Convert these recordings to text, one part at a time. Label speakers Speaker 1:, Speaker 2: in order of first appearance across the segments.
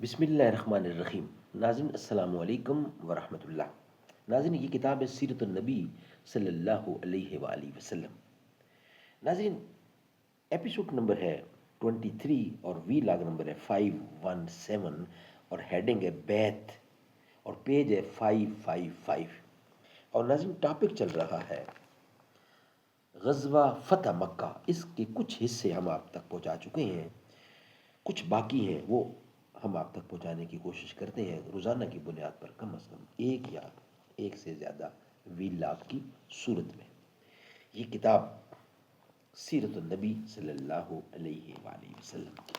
Speaker 1: بسم اللہ الرحمن الرحیم۔ ناظرین السلام علیکم ورحمۃ اللہ۔ ناظرین یہ کتاب ہے سیرت النبی صلی اللہ علیہ وآلہ وسلم۔ ناظرین ایپیسوڈ نمبر ہے 23 اور وی لاگ نمبر ہے 517 اور ہیڈنگ ہے بیت اور پیج ہے 555 اور ناظرین ٹاپک چل رہا ہے غزوہ فتح مکہ۔ اس کے کچھ حصے ہم آپ تک پہنچا چکے ہیں، کچھ باقی ہیں، وہ ہم آپ تک پہنچانے کی کوشش کرتے ہیں روزانہ کی بنیاد پر، کم از کم ایک یا ایک سے زیادہ ویلاگ کی صورت میں۔ یہ کتاب سیرت النبی صلی اللہ علیہ وآلہ وسلم کی۔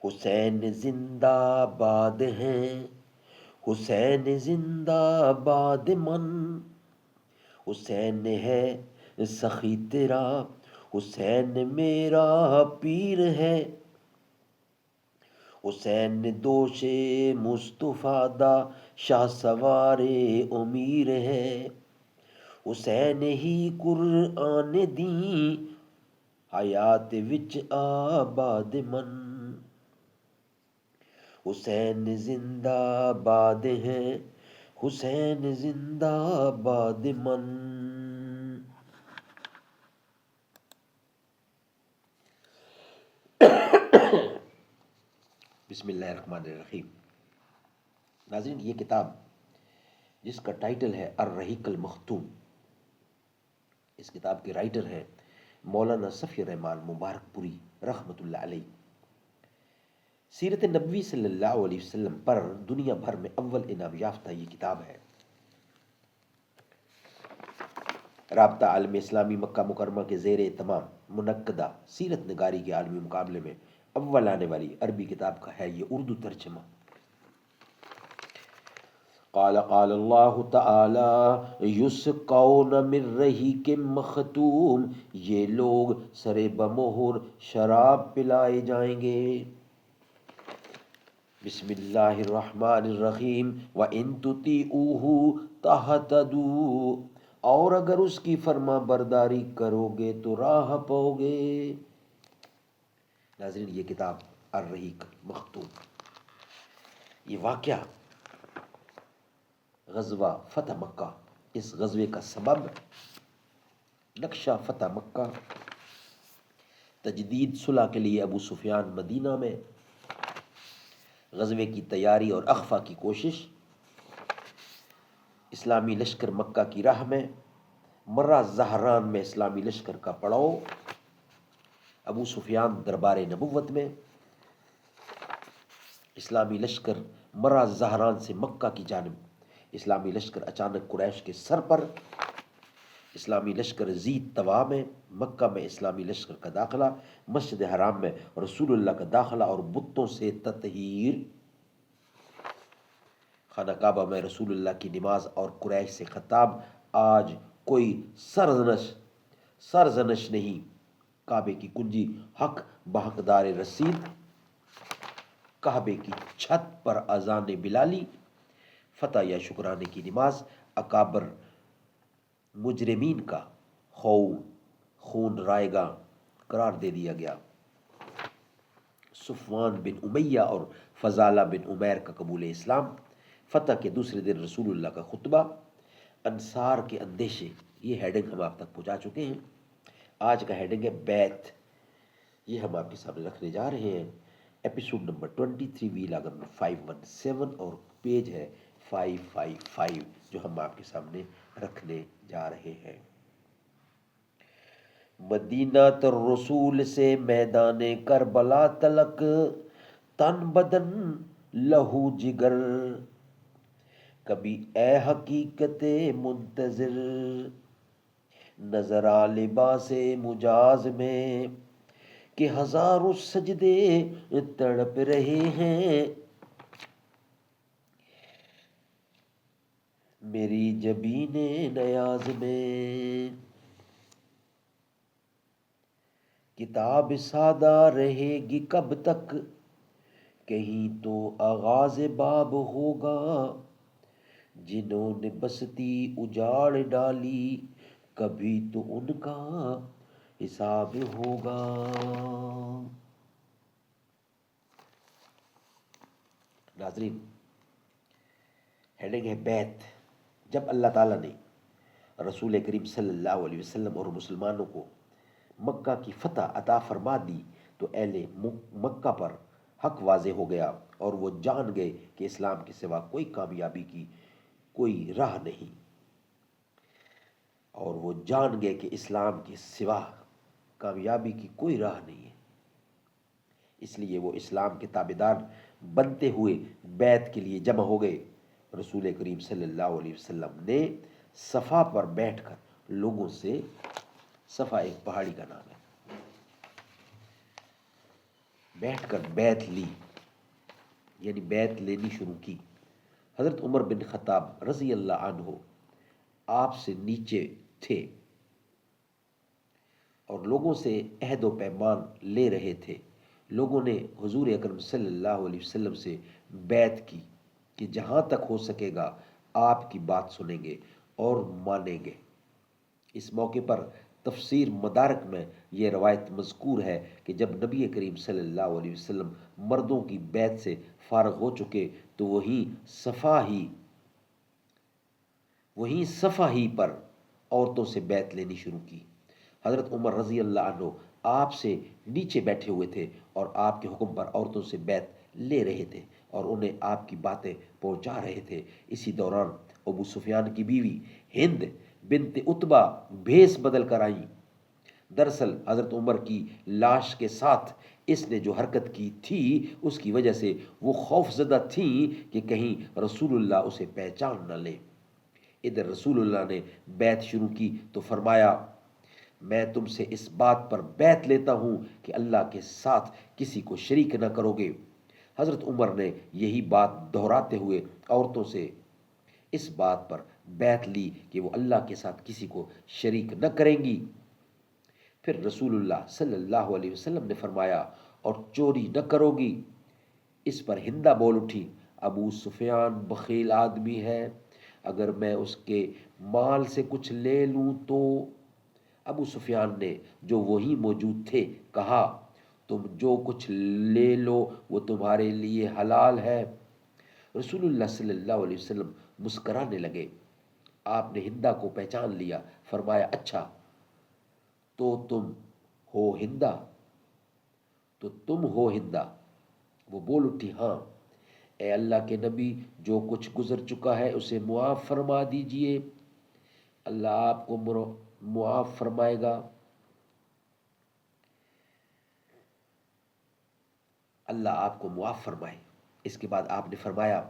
Speaker 1: حسین زندہ باد ہیں، حسین زندہ باد من، حسین ہے سخی تیرا، حسین میرا پیر ہے، حسین دوش مصطفیٰ دا شاہ سوار امیر ہے، حسین ہی قرآن دی حیات وچ آباد من، حسین زندہ باد ہے، حسین زندہ باد من۔ بسم اللہ الرحمن الرحیم۔ ناظرین یہ کتاب جس کا ٹائٹل ہے الرحیق المختوم، اس کتاب کے رائٹر ہیں مولانا صفی الرحمان مبارک پوری رحمۃ اللہ علیہ۔ سیرت نبوی صلی اللہ علیہ وسلم پر دنیا بھر میں اول انعام یافتہ یہ کتاب ہے۔ رابطہ عالم اسلامی مکہ مکرمہ کے زیر اہتمام منعقدہ سیرت نگاری کے عالمی مقابلے میں اول آنے والی عربی کتاب کا ہے یہ اردو ترجمہ۔ قال اللہ تعالی یسقون من رحیق مختوم، یہ لوگ سرے بمہر شراب پلائے جائیں گے۔ بسم اللہ الرحمن الرحیم۔ وَإِن تُطِيعُوهُ تَهْتَدُوا، اور اگر اس کی فرما برداری کرو گے تو راہ پاؤ گے۔ ناظرین یہ کتاب الرحیق مختوم، یہ واقعہ غزوہ فتح مکہ، اس غزوے کا سبب نقشہ فتح مکہ، تجدید صلح کے لیے ابو سفیان مدینہ میں، غزوے کی تیاری اور اخفا کی کوشش، اسلامی لشکر مکہ کی راہ میں، مرہ زہران میں اسلامی لشکر کا پڑاؤ، ابو سفیان دربار نبوت میں، اسلامی لشکر مرہ زہران سے مکہ کی جانب، اسلامی لشکر اچانک قریش کے سر پر، اسلامی لشکر زید طوا میں، مکہ میں اسلامی لشکر کا داخلہ، مسجد حرام میں رسول اللہ کا داخلہ اور بتوں سے تطہیر، خانہ کعبہ میں رسول اللہ کی نماز اور قریش سے خطاب، آج کوئی سرزنش نہیں، کعبے کی کنجی حق بحقدار رسید، کعبے کی چھت پر اذان بلالی، فتح یا شکرانے کی نماز، اکابر مجرمین کا خون رائے گاں قرار دے دیا گیا، صفوان بن امیہ اور فضالہ بن عمیر کا قبول اسلام، فتح کے دوسرے دن رسول اللہ کا خطبہ، انصار کے اندیشے، یہ ہیڈنگ ہم آپ تک پہنچا چکے ہیں۔ آج کا ہیڈنگ ہے بیت، یہ ہم آپ کے سامنے رکھنے جا رہے ہیں۔ ایپیسوڈ نمبر 23 وی لاگ نمبر 517 اور پیج ہے 555 جو ہم آپ کے سامنے رکھنے جا رہے ہیں۔ مدینہ تر رسول سے میدان کربلا تلک، تن بدن لہو جگر، کبھی اے حقیقت منتظر، نظر آ لباس مجاز میں کہ ہزاروں سجدے تڑپ رہے ہیں، میری جبین نیاز میں، کتاب سادہ رہے گی کب تک، کہیں تو آغاز باب ہوگا، جنہوں نے بستی اجاڑ ڈالی، کبھی تو ان کا حساب ہوگا۔ ناظرین، ہیڈنگ ہے بیت۔ جب اللہ تعالیٰ نے رسول کریم صلی اللہ علیہ وسلم اور مسلمانوں کو مکہ کی فتح عطا فرما دی تو اہل مکہ پر حق واضح ہو گیا، اور وہ جان گئے کہ اسلام کے سوا کوئی کامیابی کی کوئی راہ نہیں، اور وہ جان گئے کہ اسلام کے سوا کامیابی کی کوئی راہ نہیں ہے۔ اس لیے وہ اسلام کے تابعدار بنتے ہوئے بیعت کے لیے جمع ہو گئے۔ رسول کریم صلی اللہ علیہ وسلم نے صفا پر بیٹھ کر لوگوں سے، صفا ایک پہاڑی کا نام ہے، بیٹھ کر بیعت لی، یعنی بیعت لینی شروع کی۔ حضرت عمر بن خطاب رضی اللہ عنہ آپ سے نیچے تھے اور لوگوں سے عہد و پیمان لے رہے تھے۔ لوگوں نے حضور اکرم صلی اللہ علیہ وسلم سے بیعت کی کہ جہاں تک ہو سکے گا آپ کی بات سنیں گے اور مانیں گے۔ اس موقع پر تفسیر مدارک میں یہ روایت مذکور ہے کہ جب نبی کریم صلی اللہ علیہ وسلم مردوں کی بیعت سے فارغ ہو چکے تو وہیں صفا ہی پر عورتوں سے بیعت لینی شروع کی۔ حضرت عمر رضی اللہ عنہ آپ سے نیچے بیٹھے ہوئے تھے اور آپ کے حکم پر عورتوں سے بیعت لے رہے تھے اور انہیں آپ کی باتیں پہنچا رہے تھے۔ اسی دوران ابو سفیان کی بیوی ہند بنت عتبہ بھیس بدل کر آئیں۔ دراصل حضرت عمر کی لاش کے ساتھ اس نے جو حرکت کی تھی اس کی وجہ سے وہ خوف زدہ تھیں کہ کہیں رسول اللہ اسے پہچان نہ لے۔ ادھر رسول اللہ نے بیعت شروع کی تو فرمایا، میں تم سے اس بات پر بیعت لیتا ہوں کہ اللہ کے ساتھ کسی کو شریک نہ کرو گے۔ حضرت عمر نے یہی بات دہراتے ہوئے عورتوں سے اس بات پر بیعت لی کہ وہ اللہ کے ساتھ کسی کو شریک نہ کریں گی۔ پھر رسول اللہ صلی اللہ علیہ وسلم نے فرمایا، اور چوری نہ کرو گی۔ اس پر ہندہ بول اٹھی، ابو سفیان بخیل آدمی ہے، اگر میں اس کے مال سے کچھ لے لوں تو؟ ابو سفیان نے، جو وہی موجود تھے، کہا، تم جو کچھ لے لو وہ تمہارے لیے حلال ہے۔ رسول اللہ صلی اللہ علیہ وسلم مسکرانے لگے۔ آپ نے ہندہ کو پہچان لیا، فرمایا، اچھا تو تم ہو ہندہ؟ وہ بول اٹھی، ہاں۔ اے اللہ کے نبی، جو کچھ گزر چکا ہے اسے معاف فرما دیجئے، اللہ آپ کو معاف فرمائے گا، اللہ آپ کو معاف فرمائے۔ اس کے بعد آپ نے فرمایا،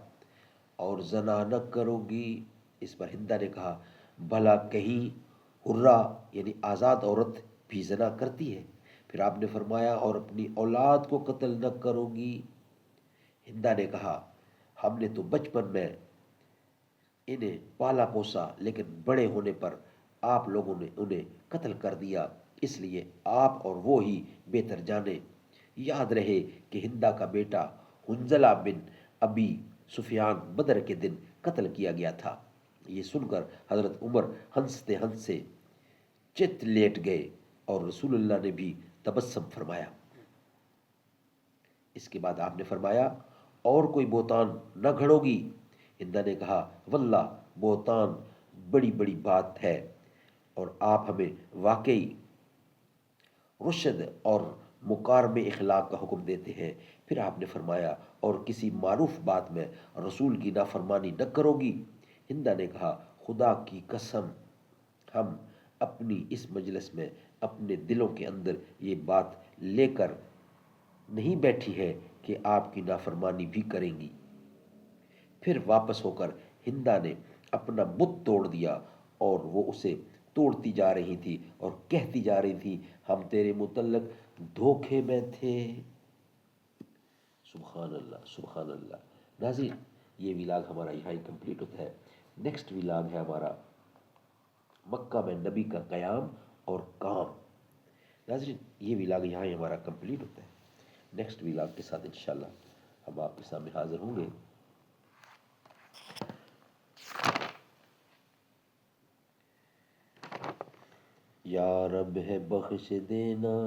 Speaker 1: اور زنا نہ کرو گی۔ اس پر ہندہ نے کہا، بھلا کہیں حرہ یعنی آزاد عورت بھی زنا کرتی ہے؟ پھر آپ نے فرمایا، اور اپنی اولاد کو قتل نہ کرو گی۔ ہندہ نے کہا، ہم نے تو بچپن میں انہیں پالا پوسا، لیکن بڑے ہونے پر آپ لوگوں نے انہیں قتل کر دیا، اس لیے آپ اور وہ ہی بہتر جانے۔ یاد رہے کہ ہندہ کا بیٹا حنظلہ بن ابی سفیان بدر کے دن قتل کیا گیا تھا۔ یہ سن کر حضرت عمر ہنستے ہنستے چت لیٹ گئے اور رسول اللہ نے بھی تبسم فرمایا۔ اس کے بعد آپ نے فرمایا، اور کوئی بہتان نہ گھڑو گی؟ ہندہ نے کہا، واللہ بہتان بڑی بڑی بات ہے، اور آپ ہمیں واقعی رشد اور مکارم اخلاق کا حکم دیتے ہیں۔ پھر آپ نے فرمایا، اور کسی معروف بات میں رسول کی نافرمانی نہ کرو گی؟ ہندہ نے کہا، خدا کی قسم، ہم اپنی اس مجلس میں اپنے دلوں کے اندر یہ بات لے کر نہیں بیٹھی ہے کہ آپ کی نافرمانی بھی کریں گی۔ پھر واپس ہو کر ہندہ نے اپنا بت توڑ دیا، اور وہ اسے توڑتی جا رہی تھی اور کہتی جا رہی تھی، ہم تیرے متعلق دھوکے میں تھے۔ سبحان اللہ، سبحان اللہ۔ ناظرین، یہ ویلاگ ہمارا یہاں ہی کمپلیٹ ہوتا ہے۔ نیکسٹ ویلاگ ہے ہمارا مکہ میں نبی کا قیام اور کام۔ ناظرین، یہ ویلاگ یہاں ہی ہمارا کمپلیٹ ہوتا ہے۔ نیکسٹ ویلاگ کے ساتھ انشاءاللہ ہم آپ کے سامنے حاضر ہوں گے۔ یا رب ہے بخش دینا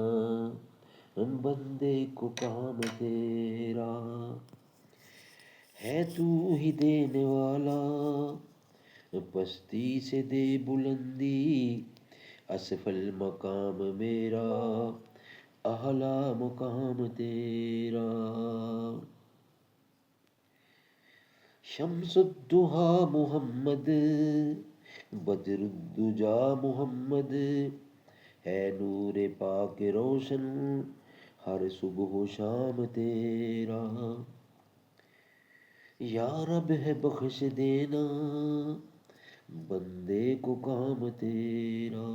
Speaker 1: بندے کو کام تیرا، تو ہی دینے والا، پستی سے دے بلندی، اسفل مقام میرا، اعلی مقام تیرا۔ شمس الدحا محمد، بدر الدجا محمد، ہے نور پاک روشن، ہر صبح و شام تیرا۔ یا رب ہے بخش دینا، بندے کو کام تیرا۔